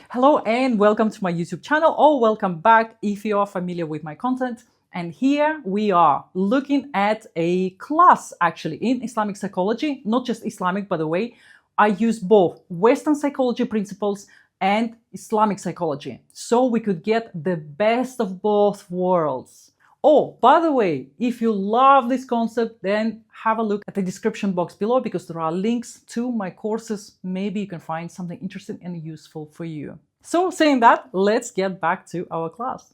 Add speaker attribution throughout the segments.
Speaker 1: Hello and welcome to my YouTube channel, or welcome back if you are familiar with my content. And here we are looking at a class actually in Islamic psychology, not just Islamic, by the way. I use both Western psychology principles and Islamic psychology, so we could get the best of both worlds. Oh, by the way, if you love this concept, then have a look at the description box below because there are links to my courses. Maybe you can find something interesting and useful for you. So saying that, let's get back to our class.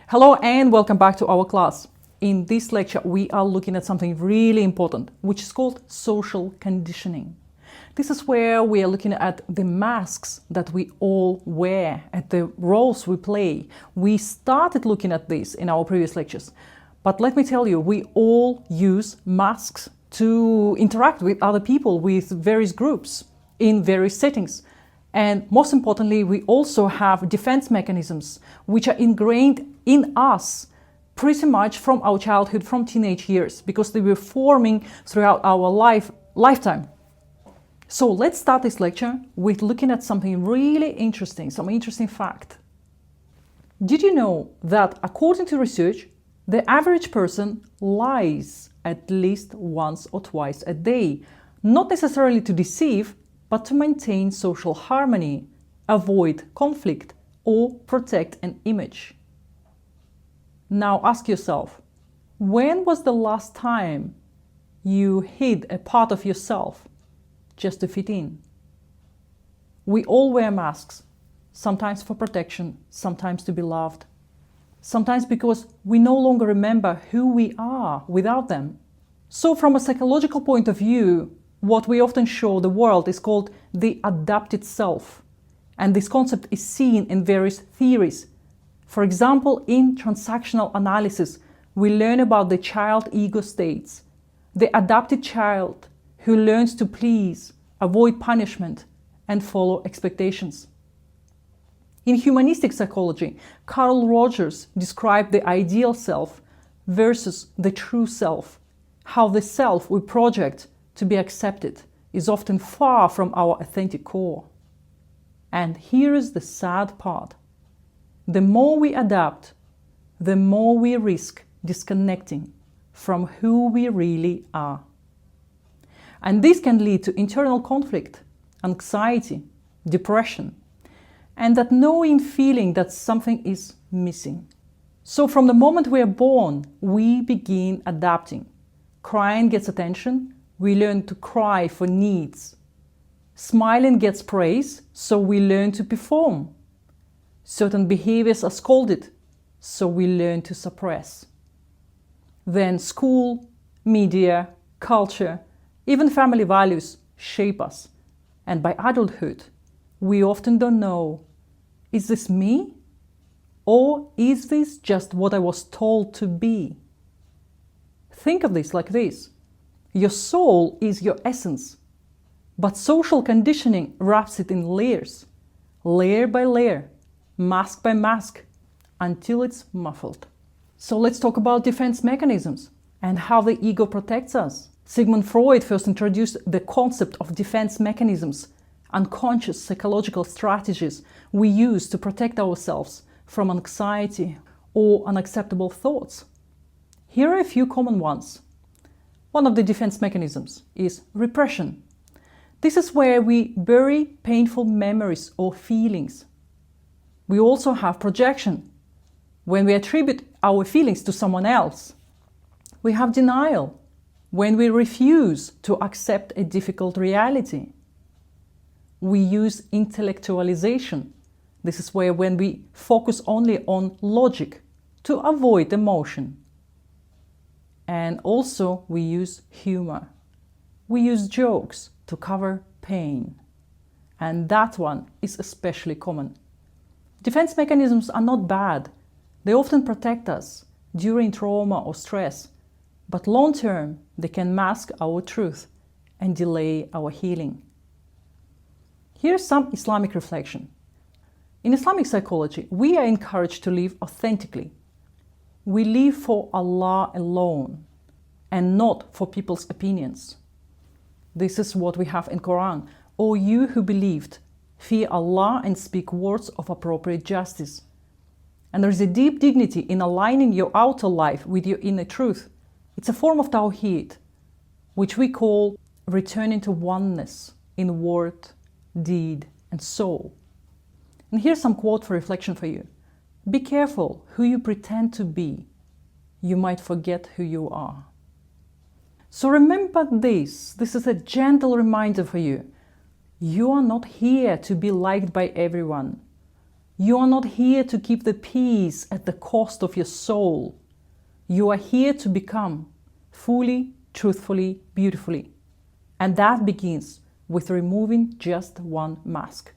Speaker 1: Hello and welcome back to our class. In this lecture, we are looking at something really important, which is called social conditioning. This is where we are looking at the masks that we all wear, at the roles we play. We started looking at this in our previous lectures, but let me tell you, we all use masks to interact with other people, with various groups, in various settings. And most importantly, we also have defense mechanisms which are ingrained in us pretty much from our childhood, from teenage years, because they were forming throughout our lifetime. So let's start this lecture with looking at something really interesting, some interesting fact. Did you know that according to research, the average person lies at least once or twice a day, not necessarily to deceive, but to maintain social harmony, avoid conflict, or protect an image? Now ask yourself, when was the last time you hid a part of yourself just to fit in? We all wear masks, sometimes for protection, sometimes to be loved, sometimes because we no longer remember who we are without them. So from a psychological point of view, what we often show the world is called the adapted self. And this concept is seen in various theories. For example, in transactional analysis, we learn about the child ego states, the adapted child who learns to please, avoid punishment, and follow expectations. In humanistic psychology, Carl Rogers described the ideal self versus the true self, how the self we project to be accepted is often far from our authentic core. And here is the sad part. The more we adapt, the more we risk disconnecting from who we really are. And this can lead to internal conflict, anxiety, depression, and that knowing feeling that something is missing. So from the moment we are born, we begin adapting. Crying gets attention, we learn to cry for needs. Smiling gets praise, so we learn to perform. Certain behaviors are scolded, so we learn to suppress. Then school, media, culture, even family values shape us. And by adulthood, we often don't know, is this me? Or is this just what I was told to be? Think of this like this. Your soul is your essence, but social conditioning wraps it in layers, layer by layer, mask by mask, until it's muffled. So let's talk about defense mechanisms and how the ego protects us. Sigmund Freud first introduced the concept of defense mechanisms, unconscious psychological strategies we use to protect ourselves from anxiety or unacceptable thoughts. Here are a few common ones. One of the defense mechanisms is repression. This is where we bury painful memories or feelings. We also have projection, when we attribute our feelings to someone else. We have denial, when we refuse to accept a difficult reality. We use intellectualization. This is where when we focus only on logic to avoid emotion. And also we use humor. We use jokes to cover pain. And that one is especially common. Defense mechanisms are not bad. They often protect us during trauma or stress. But long term, they can mask our truth and delay our healing. Here's some Islamic reflection. In Islamic psychology, we are encouraged to live authentically. We live for Allah alone and not for people's opinions. This is what we have in Quran. O you who believed, fear Allah and speak words of appropriate justice. And there is a deep dignity in aligning your outer life with your inner truth. It's a form of Tawheed, which we call returning to oneness in word, deed, and soul. And here's some quote for reflection for you. Be careful who you pretend to be. You might forget who you are. So remember this. This is a gentle reminder for you. You are not here to be liked by everyone. You are not here to keep the peace at the cost of your soul. You are here to become fully, truthfully, beautifully. And that begins with removing just one mask.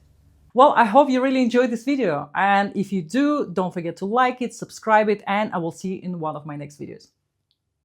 Speaker 1: Well, I hope you really enjoyed this video. And if you do, don't forget to like it, subscribe it, and I will see you in one of my next videos.